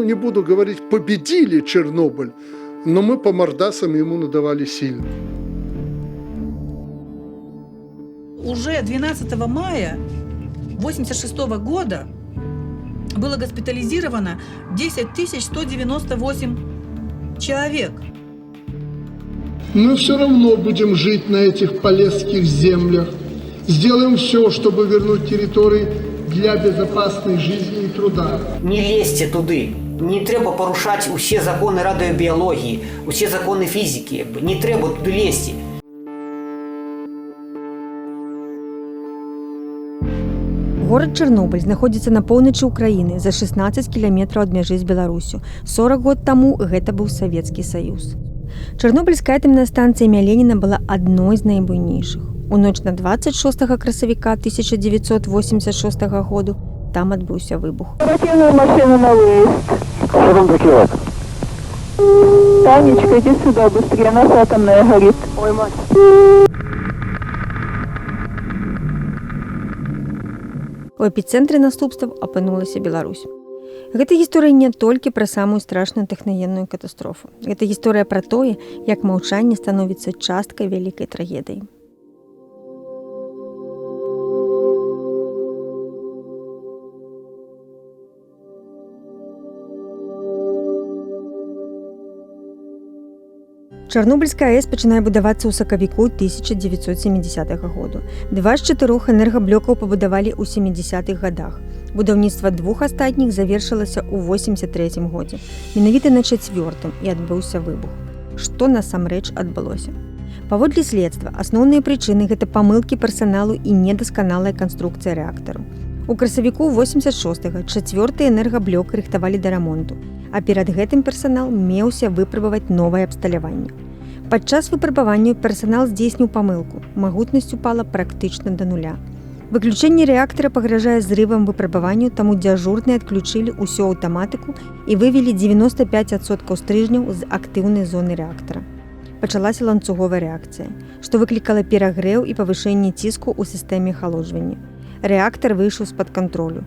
не буду говорить, победили Чернобыль, но мы по мордасам ему надавали сильно. Уже 12 мая 1986 года было госпитализировано 10 198 человек. Мы все равно будем жить на этих полесских землях. Сделаем все, чтобы вернуть территории для безопасной жизни и труда. Не лезьте туди. Не треба порушати усі закони радіобіології, усі закони фізики. Не треба туди лізти. Горад Чарнобыль знаходзіцца на поўначы ўкраіны за 16 кіламетраў ад мяжы з Беларусю. 40 год таму гэта быў Савецкі Саюз. Чарнобыльская атамная станцыя імя Леніна была адной з найбуйнейшых. У ноч на 26 красавіка 1986 году там адбыўся выбух. Оперативную машину на выезд. Что там такое? Танечка, иди сюда быстрее, нас атомная горит. Ой, мать. У эпіцэнтры наступстваў апынулася Беларусь. Гэта гісторыя не толькі пра самую страшную тэхнагенную катастрофу. Гэта гісторыя пра тое, як маўчанне становіцца часткай вялікай трагедыі. Чарнобыльская АЭС пачынае будавацца ў сакавіку 1970 году. 2 з 4 энергаблокаў пабудавалі ў 70-х годах. Будаўніцтва 2 астатніх завершылася ў 83 годзе. Менавіта на 4-м і адбыўся выбух. Што насамрэч адбылося? Паводле следства, асноўныя прычыны гэта памылкі персаналу і недасканалая канструкцыя рэактару. У красавіку 86-го 4-й энергаблок рыхтавалі да рамонту, а перад гэтым персанал меўся выпрабаваць новае абсталяванне. Падчас выпрабавання персанал здзейсніў памылку, магутнасць упала практычна да нуля. Выключэнне рэактара пагражае зрывам выпрабаванню, таму дзяжурныя адключылі ўсю аўтаматыку і вывелі 95% стрыжняў з актыўнай зоны рэактара. Пачалася ланцуговая рэакцыя, што выклікала перагрэў і павышэнне ціску ў сістэме ахалоджвання. Рэактар выйшаў з-пад кантролю.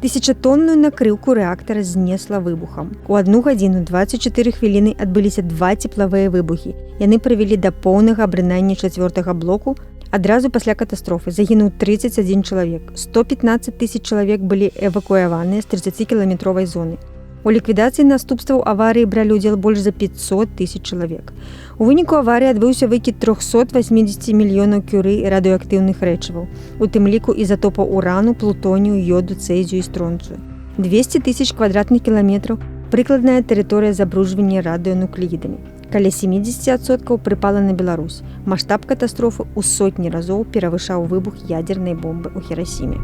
1000-тонную накрыўку рэактара знесла выбухам. У 1 гадзіну 24 хвіліны адбыліся 2 цеплавыя выбухі. Яны прывялі да поўнага абрынання 4-го блоку. Адразу пасля катастрофы загінуў 31 чалавек. 115 000 чалавек былі эвакуяваныя з 30-кіламетровай зоны. У ліквідацыі наступстваў аварыі бралі ўдзел больш за 500 000 чалавек. У выніку аварыі адбыўся выкід 380 мільёнаў кюры радыеактыўных рэчываў, у тым ліку ізатопаў урану, плутонію, йоду, цэзію і стронцыю. 200 000 квадратных кіламетраў прыкладная тэрыторыя забруджвання радыенуклеідамі. Каля 70% прыпала на Беларусь. Маштаб катастрофы ў сотні разоў перавышаў выбух ядзернай бомбы ў Хірасіме.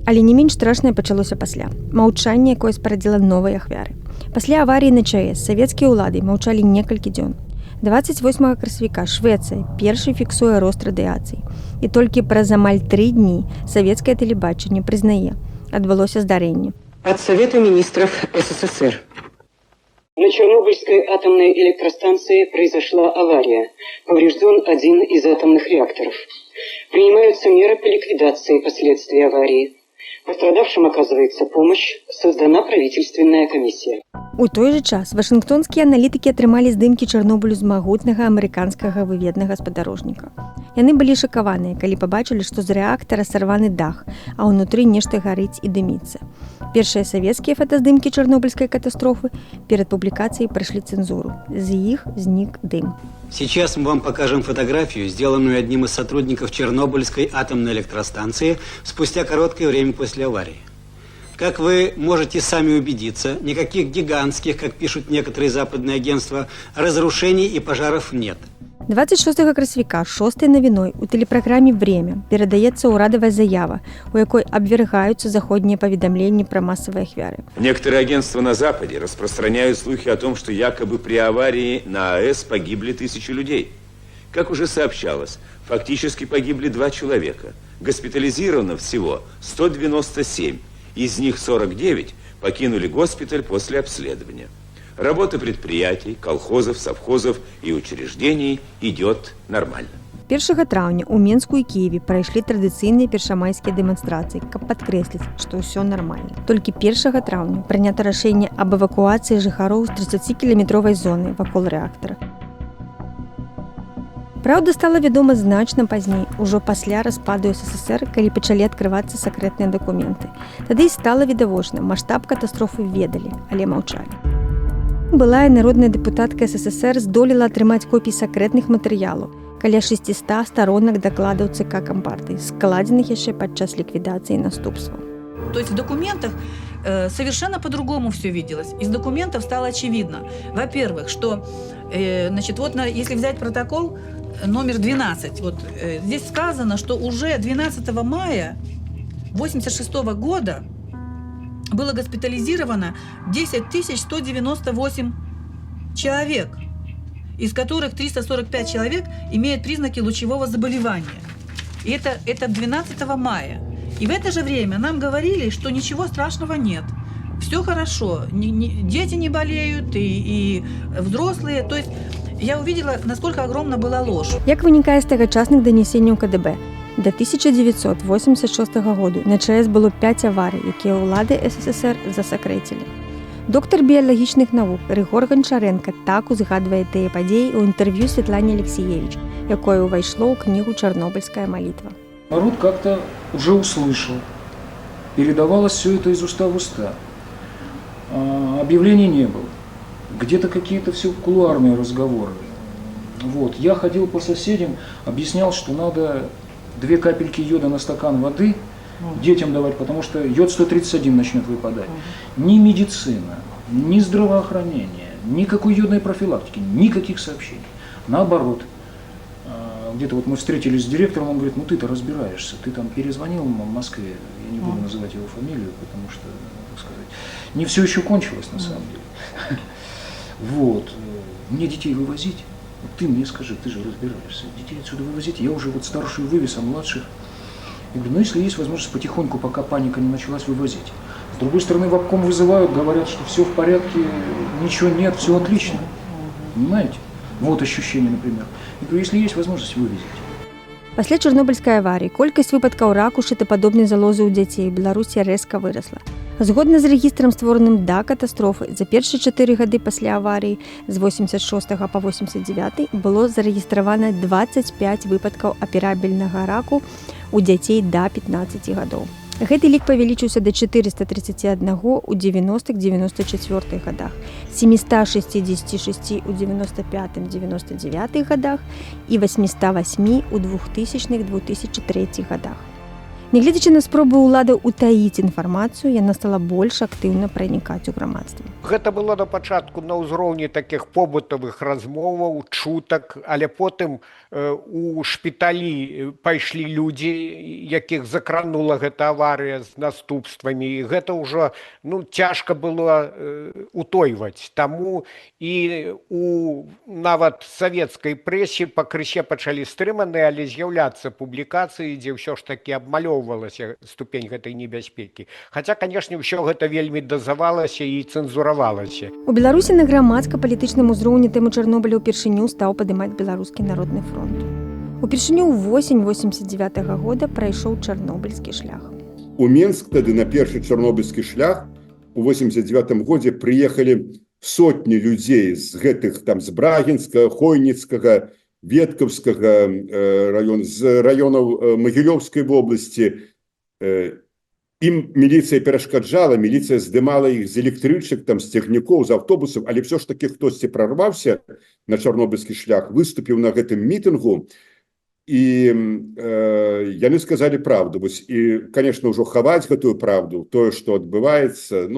Але не менш страшнае пачалося пасля. Маўчанне, якое спарадзіла новыя ахвяры. Пасля аварыі на ЧАЭС савецкія ўлады маўчалі некалькі дзён. 28 красавіка Швецыя першай фіксуе рост радыяцыі. І толькі праз амаль 3 дні савецкае тэлебачанне прызнае, адбылося здарэнне. От Совета министров СССР. На Чернобыльской атомной электростанции произошла авария. Поврежден один из атомных реакторов. Принимаются меры по ликвидации последствий аварии. Пострадавшим оказывается помощь, создана правительственная комиссия. У той жа час вашынгтонскія аналітыкі атрымалі здымкі Чарнобылю з магутнага амерыканскага выведнага спадарожніка. Яны былі шакаваныя, калі пабачылі, што з рэактара сарваны дах, а ўнутры нешта гарыць і дыміцца. Першыя савецкія фотаздымкі Чарнобыльскай катастрофы перад публікацыяй прайшлі цэнзуру. З іх знік дым. Сейчас мы вам покажем фотографию, сделанную одним из сотрудников Чернобыльской атомной электростанции спустя короткое время после аварии. Как вы можете сами убедиться, никаких гигантских, как пишут некоторые западные агентства, разрушений и пожаров нет. 26 красавіка 6-й навіной у тэлепраграме «Время» перадаецца ўрадавая заява, у якой абвяргаюцца заходнія паведамленні пра масавыя ахвяры. Некоторые агентства на Западе распространяют слухи о том, что якобы при аварии на АЭС погибли 1000 людей. Как уже сообщалось, фактически погибли 2 человека. Госпитализировано всего 197, из них 49 покинули госпиталь после обследования. Работа предприятий, колхозов, совхозов и учреждений идет нормально. 1 траўня ў Менску і Кіеве прайшлі традыцыйныя першамайскія дэманстрацыі, каб падкрэсліць, што ўсё нармальна. Толькі 1 траўня прынята рашэнне аб эвакуацыі жыхароў з 30-кіламетровай зоны вакол рэактара. Праўда, стала вядома значна пазней, ужо пасля распаду СССР, калі пачалі адкрывацца сакрэтныя дакументы. Тады і стала відавочна, маштаб катастрофы ведалі, але маўчалі. Былая народная дэпутатка СССР здолела атрымаць копіі сакрэтных матэрыялаў, каля 600 старонак дакладаў ЦК Кампартыі, складзеных яшчэ падчас ліквідацыі наступстваў. То есть в документах совершенно по-другому все виделось. Из документов стало очевидно, во-первых, что, значит, вот если взять протокол номер 12, вот здесь сказано, что уже 12 мая 1986 года было госпитализировано 10 198 человек, из которых 345 человек имеют признаки лучевого заболевания. И это 12 мая. И в это же время нам говорили, что ничего страшного нет. Все хорошо, дети не болеют и взрослые. То есть я увидела, насколько огромна была ложь. Як вынікае з тагачасных данесенняў КДБ, да 1986 году на ЧАЭС было 5 аварый, якія ўлады СССР засакрэцілі. Доктар біялагічных навук Рыгор Ганчаренко так узгадвае тыя падзеі ў інтэрв'ю Светлане Алексеевич, якое ўвайшло ў кнігу «Чернобыльская молитва». Народ как-то уже услышал, передавалось все это из уста в уста. Объявлений не было. Где-то какие-то все кулуарные разговоры. Вот. Я ходил по соседям, объяснял, что надо 2 капельки йода на стакан воды детям давать, потому что йод-131 начнет выпадать. Ни медицина, ни здравоохранение, никакой йодной профилактики, никаких сообщений. Наоборот. Где-то вот мы встретились с директором, он говорит, ну ты-то разбираешься, ты там перезвонил в Москве, я не буду называть его фамилию, потому что, так сказать, не все еще кончилось на самом деле. Вот, мне детей вывозить, вот ты мне скажи, ты же разбираешься, детей отсюда вывозить, я уже вот старшую вывез, а младших, я говорю, ну если есть возможность потихоньку, пока паника не началась, вывозить. С другой стороны, в обком вызывают, говорят, что все в порядке, ничего нет, все отлично, понимаете? Вот ощущение, например. Я говорю, если есть возможность, вывезите. Пасля чарнобыльскай аварыі колькасць выпадкаў раку шытападобнай залозы ў дзяцей у Беларусі рэзка вырасла. Згодна з рэгістрам, створаным да катастрофы, за першыя 4 гады пасля аварыі з 86 па 89 было зарэгістравана 25 выпадкаў аперабельнага раку у дзяцей да 15 гадоў. Гэты лік павялічыўся да 431 у 90-94 гадах, 766 у 95-99 гадах і 808 у 2000-2003 гадах. Нягледзячы на спробы ўладаў утаіць інфармацыю, яна стала больш актыўна пранікаць у грамадства. Гэта было на пачатку на ўзроўні такіх побытавых размоваў, чутак, але потым у шпіталі пайшлі людзі, якіх закранула гэта аварыя з наступствамі. І гэта ўжо цяжка было утойваць. Таму і у нават савецкай прэсе пакрысе пачалі стрыманыя, але з'яўляцца публікацыі, дзе ўсё ж такі абмалёўвалася ступень гэтай небяспекі. Хаця, канешне, ўсё гэта вельмі дазавалася і цэнзуравалася. У Беларусі на грамадска-палітычным узроўні тэму Чарнобыля ўпершыню стаў падымаць Беларускі народны фронт. Упершыню ў восень 89 года прайшоў чарнобыльскі шлях. У Менск тады на першы чарнобыльскі шлях у 89 годзе прыехалі сотні людзей з гэтых там з Брагінскага, Хойніцкага, Веткаўскага раёна, з раёнаў Магілёўскай вобласці. Ім міліцыя перашкаджала, міліцыя здымала іх з электрычак, там, з цягнікоў, з аўтобусаў, але все ж таки хтосьці прарваўся на чарнобыльскі шлях, выступіў на гэтым мітынгу, і яны сказалі правду. І, конечно, ўжо хаваць гэтую правду, тое, што адбываецца,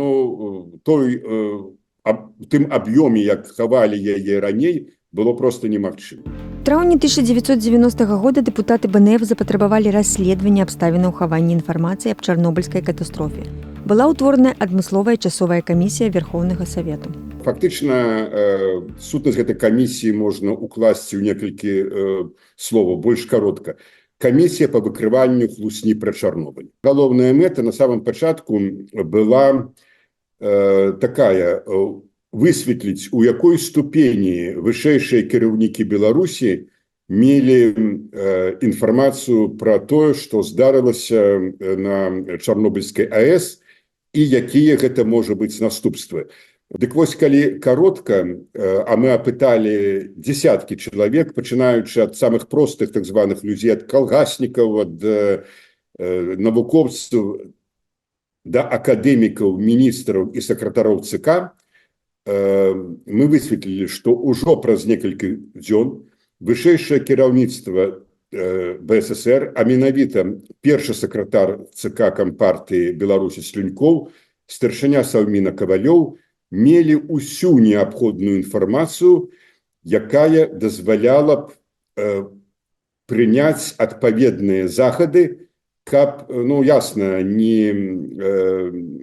тым аб'ёме, як хавалі яе раней, было просто немагчыма. У траўні 1990 года дэпутаты БНФ запатрабавалі расследавання абставінаў хавання інфармацыі аб чарнобыльскай катастрофе. Была ўтворана адмысловая часовая камісія Верховнага Савету. Фактычна, сутнасць гэтай камісіі можна укласці ў некалькі словаў, больш каротка. Камісія па выкрыванню хлусні пра Чарнобыль. Галоўная мэта на самом пачатку была такая: высветліць, у якой ступені вышэйшыя кіраўнікі Беларусі мелі інфармацыю пра тое, што здарылася на Чарнобыльскай АЭС і якія гэта можа быць наступствы. Дык вось, калі каротка, а мы апыталі десяткі чалавек, пачынаючы ад самых простых так званых людзей, ад калгаснікаў, ад навукоўцаў да акадэмікаў, міністраў і сакратароў ЦК, мы высветлілі, што ўжо праз некалькі дзён вышэйшае кіраўніцтва БССР, а менавіта першы сакратар ЦК Кампартыі Беларусі Слюнькоў, старшыня Саўміна Кавалёў, мелі ўсю неабходную інфармацыю, якая дазваляла б прыняць адпаведныя захады, каб, ну, ясна, не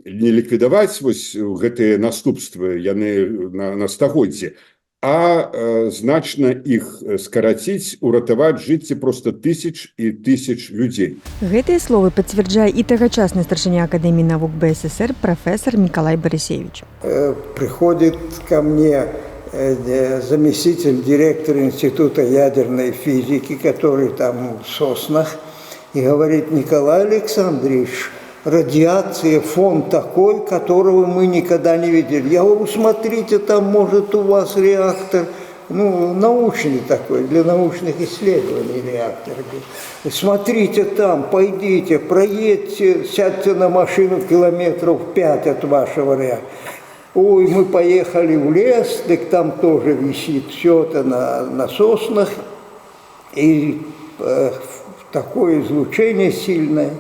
ліквідаваць вось гэтыя наступствы, яны на стагоддзі, а значна іх скараціць, уратаваць жыцці проста тысяч і тысяч людзей. Гэтыя словы пацвярджае і тагачасны старшыня Акадэміі навук БССР профессор Николай Борисевич. Приходит ко мне заместитель директора Института ядерной физики, который там в Соснах, и говорит: Николай Александрович, радиация, фон такой, которого мы никогда не видели. Я говорю: смотрите, там может у вас реактор, ну, научный такой, для научных исследований реактор. Смотрите там, пойдите, проедьте, сядьте на машину километров 5 от вашего реактора. Ой, мы поехали в лес, так там тоже висит все это на соснах, и такое излучение сильное.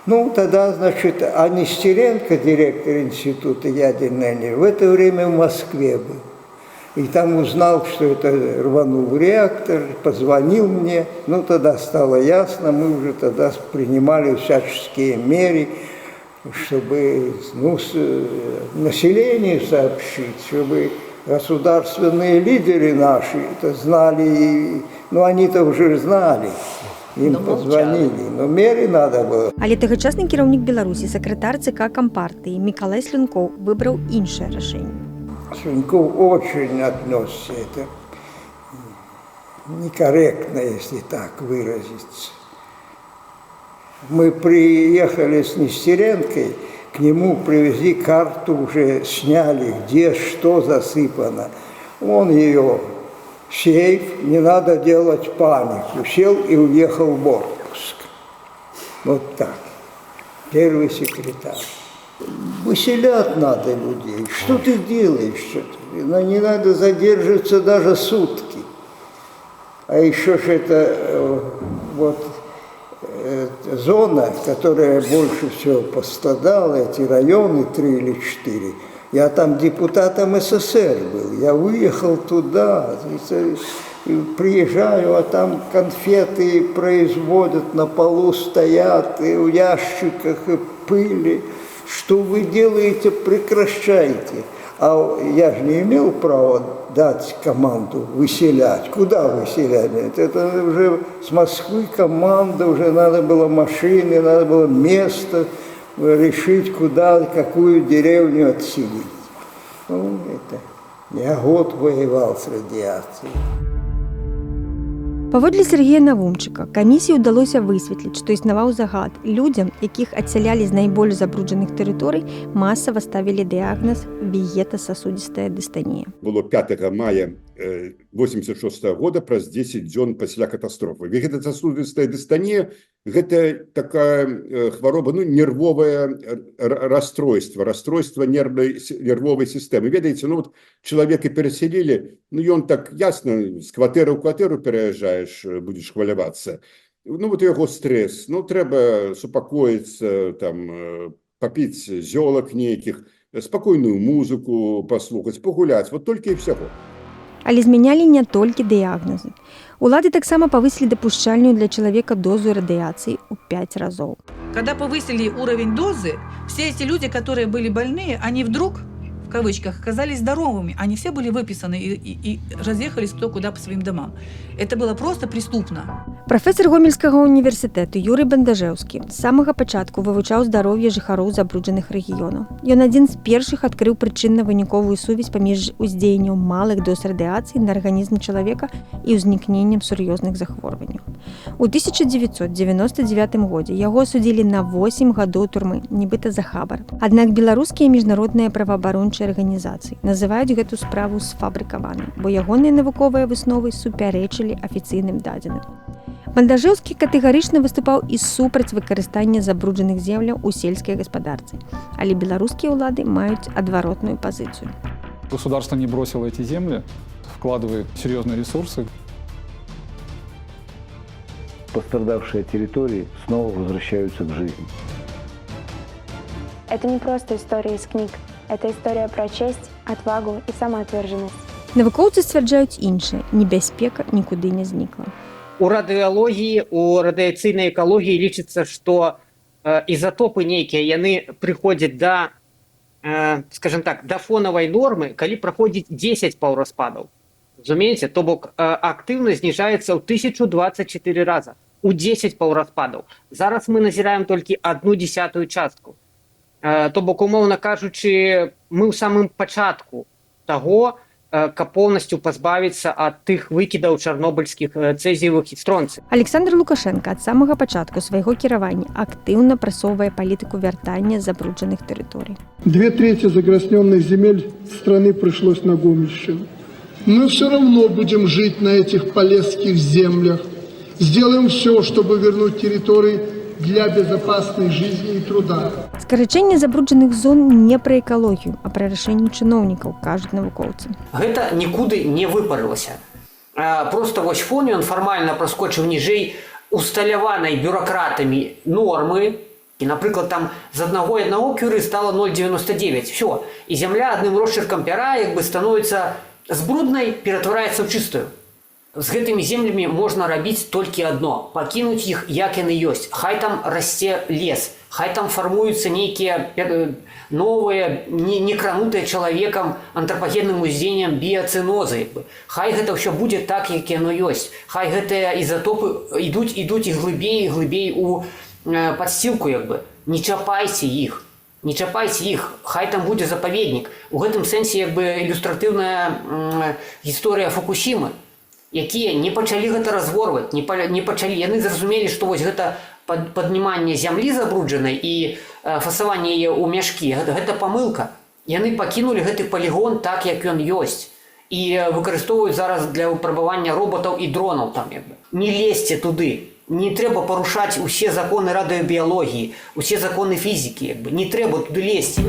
Ну, тогда, значит, а Нестеренко, директор Института ядерной энергии, в это время в Москве был. И там узнал, что это рванул реактор, позвонил мне. Ну, тогда стало ясно, мы уже тогда принимали всяческие меры, чтобы, ну, населению сообщить, чтобы государственные лидеры наши это знали, ну, они-то уже знали. Им позвонили, но меры надо было. Але тагачасны кіраўнік Беларусі, сакратар ЦК Кампартыі Миколай Слюнкоў выбраў іншае рашэнне. Слюнков очень отнесся, это некорректно, если так выразиться. Мы приехали с Нестеренкой, к нему привезли карту, уже сняли, где что засыпано. Он ее... Сейф, не надо делать панику. Сел и уехал в отпуск. Вот так. Первый секретарь. Выселять надо людей. Что ты делаешь? Не надо задерживаться даже сутки. А еще же это вот зона, которая больше всего пострадала, эти районы 3 или 4. Я там депутатом СССР был, я выехал туда, приезжаю, а там конфеты производят, на полу стоят, и в ящиках, и пыли. Что вы делаете, прекращайте. А я же не имел права дать команду выселять. Куда выселять? Это уже с Москвы команда, уже надо было машины, надо было место, решить, куда, какую деревню отселить. Ну, это я год воевал с радиацией. Паводле Сергея Навумчыка, камісіі ўдалося высветліць, што існаваў загад. Людзям, якіх адсялялі з найбольш забруджаных тэрыторый, масава ставілі дыягназ вегетасасудзістая дыстанія. Было 5 мая 1986 года, праз 10 дзён пасля катастрофы. Вегетасасудзістая дыстанія – гэта такая хвароба, ну, нервовае расстройство нервовой сістэмы. Ведаеце, ну, вот человека пераселілі, ну, ён так ясна, з кватэры ў кватэру пераязджаеш, будзеш хвалявацца. Ну, вот яго стрэс, ну, трэба супакоіцца, там, папіць зёлак нейкіх, спакойную музыку паслухаць, пагуляць, вот толькі і всяго. Але змянялі не толькі дыягназы. Улады таксама повысили допущальную для человека дозу радиации в 5 разов. Когда повысили уровень дозы, все эти люди, которые были больные, они вдруг в кавычках, оказались здоровыми. Они все были выписаны и разъехались кто куда по своим домам. Это было просто преступно. Прафесор Гомельскага універсітэту Юрый Бандажэўскі з самага пачатку вывучаў здароўе жыхароў забруджаных рэгіёнаў. Ён адзін з першых адкрыў прычынна-выніковую сувязь паміж уздзеяннем малых доз радыяцыі на арганізм чалавека і ўзнікненнем сур'ёзных захворванняў. У 1999 годзе яго асудзілі на 8 гадоў турмы, нібыта за хабар. Аднак беларускія міжнародныя праваабарончыя арганізацыі называюць гэту справу сфабрыкаванай, бо ягоныя навуковыя высновы супярэчылі афіцыйным дадзеным. Бандажэўскі катэгарычна выступаў і супраць выкарыстання забруджаных земляў у сельскай гаспадарцы, але беларускія ўлады маюць адваротную пазіцыю. Государство не бросило эти земли, вкладывает серьезные ресурсы. Пострадавшие территории снова возвращаются к жизни. Это не просто история из книг. Это история про честь, отвагу и самоотверженность. Навукоўцы сцвярджаюць іншае, небяспека нікуды не знікла. У радыялогіі, у радыяцыйнай экалогіі лічыцца, што ізатопы нейкія, яны прыходзяць да, скажем так, да фонавай нормы, калі праходзіць 10 паўраспадаў. Разумееце? То бок актыўнасць зніжаецца ў 1024 раза, у 10 паўраспадаў. Зараз мы назіраем толькі 1/10 частку. То бок, умоўна кажучы, мы ў самым пачатку таго, каб поўнасцю пазбавіцца ад тых выкідаў чарнобыльскіх цэзіевых і стронцый. Александр Лукашенко ад самага пачатку свайго кіравання актыўна прасоўвае палітыку вяртання забруджаных тэрыторый. 2/3 загрязненных земель страны пришлось на Гомельщину. Мы все равно будем жить на этих полесских землях. Сделаем все, чтобы вернуть территории для безопасной жизни и труда. Скарачэнне забруджаных зон не пра экалогію, а пра рашэнне чыноўнікаў, кажуць навукоўцы. Гэта нікуды не выпарылася. Просто вось фон ён фармальна праскочыў ніжэй усталяванай бюракратамі нормы. І, напрыклад, там з 1,1 кюры стало 0,99. Все. І зямля адным росчыркам пяра як бы становіцца з бруднай, ператвараецца ў чыстую. З гэтымі землямі можна рабіць толькі адно – пакінуць іх, як яны ёсць. Хай там расце лес, хай там фармуюцца нейкія новыя, не кранутыя чалавекам антропагенным уздзеяннем біяцэнозы. Хай гэта ўсё будзе так, як яно ёсць. Хай гэтыя ізатопы ідуць і глыбей у падсцілку, як бы. Не чапайце іх. Не чапайце іх, хай там будзе запаведнік. У гэтым сэнсе як бы ілюстратыўная гісторыя Фукусімы, якія не пачалі гэта разворваць, не пачалі. Яны зразумелі, што вось гэта падніманне зямлі забруджанай і фасаванне яе ў мяшкі, гэта памылка. Яны пакінулі гэты палігон так, як ён ёсць. І выкарыстоўваюць зараз для выпрабавання роботаў і дронаў там як бы. Не лезьце туды. Не трэба парушаць усе законы радыёбіялогіі, усе законы фізікі, як бы. Не трэба туды лезці.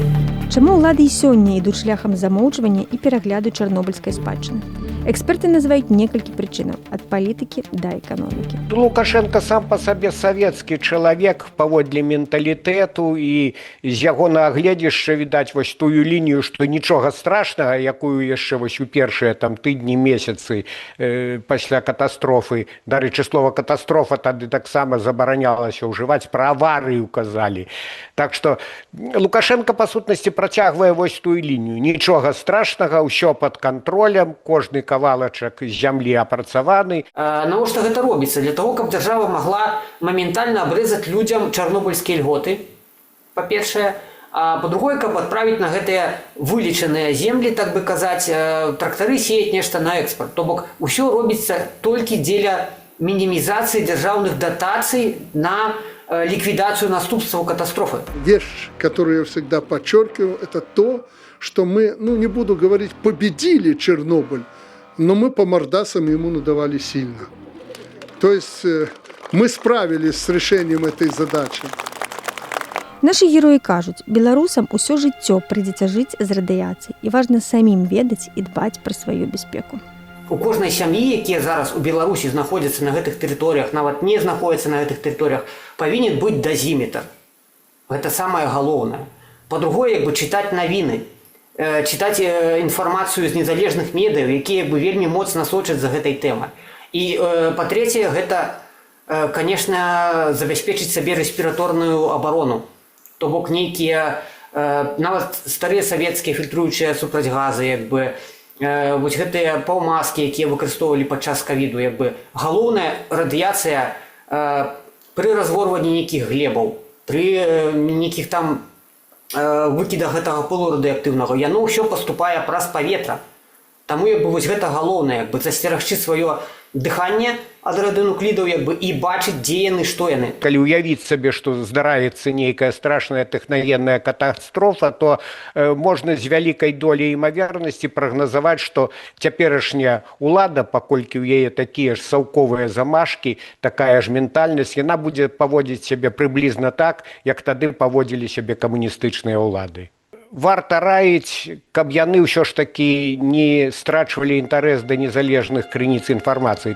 Чаму ўлады і сёння ідуць шляхам замоўчвання і перагляду чарнобыльскай спадчыны? Эксперты называюць некалькі прычынаў ад палітыкі да эканомікі. Лукашенко сам па сабе савецкі чалавек паводле менталітэту і з яго на агледзішча відаць вось тую лінію, што нічога страшнага, якую яшчэ вось у першыя там тыдні, месяцы пасля катастрофы, дарэчы, слова катастрофа тады таксама забаранялася ўжываць, пра аварыю казалі. Так што Лукашенко па сутнасці працягвае вось тую лінію. Нічога страшнага, ўсё пад кантролем, кожны кавалачак з зямлі апрацаваны. Навошта гэта робіцца? Для того, каб дзяржава магла моментальна абрэзаць людзям чарнобыльскія льготы, па-першае, а па-другое, каб адправіць на гэтыя вылічаныя землі, так бы казаць, трактары сеяць нешта на экспорт. То бок, усё робіцца толькі дзеля мінімізацыі дзяржаўных датацый на ликвидацию наступства катастрофы. Вещь, которую я всегда подчеркиваю, это то, что мы, не буду говорить, победили Чернобыль, но мы по мордасам ему надавали сильно. То есть мы справились с решением этой задачи. Нашы героі кажуць, беларусам усё жыццё прыйдзецца жыць з радыяцыяй, і важна самім ведаць і дбаць пра сваю бяспеку. У кожнай сям'і, якія зараз у Беларусі знаходзяцца на гэтых тэрыторыях, нават не знаходзяцца на гэтых тэрыторыях, павінен быць дазіметр. Гэта самае галоўнае. Па-другое, як бы чытаць навіны, чытаць інфармацыю з незалежных медыяў, якія як бы вельмі моцна сочаць за гэтай тэмай. І па-трэцяе, гэта, канешне, забяспечыць сабе рэспіраторную абарону. То бок нейкія нават старыя савецкія фільтруючыя супраць газы, як бы, вось гэтыя паўмаскі, якія выкарыстоўвалі падчас ковіду, як бы, галоўная радыяцыя пры разворванні нейкіх глебаў, пры нейкіх там выкідах гэтага пылу радыеактыўнага, яно ўсё паступае праз паветра. Таму як бы вось гэта галоўнае, як бы засцерагчы сваё дыханне ад радыенуклідаў, як бы, і бачыць, дзе яны, што яны. Калі ўявіць сабе, што здараецца нейкая страшная тэхнагенная катастрофа, то можна з вялікай доляй імавернасці прагназаваць, што цяперашняя ўлада, паколькі ў яе такія ж саўковыя замашкі, такая ж ментальнасць, яна будзе паводзіць сябе прыблізна так, як тады паводзілі сябе камуністычныя ўлады. Варта раіць, каб яны ўсё ж такі не страчвалі інтарэс да незалежных крыніц інфармацыі.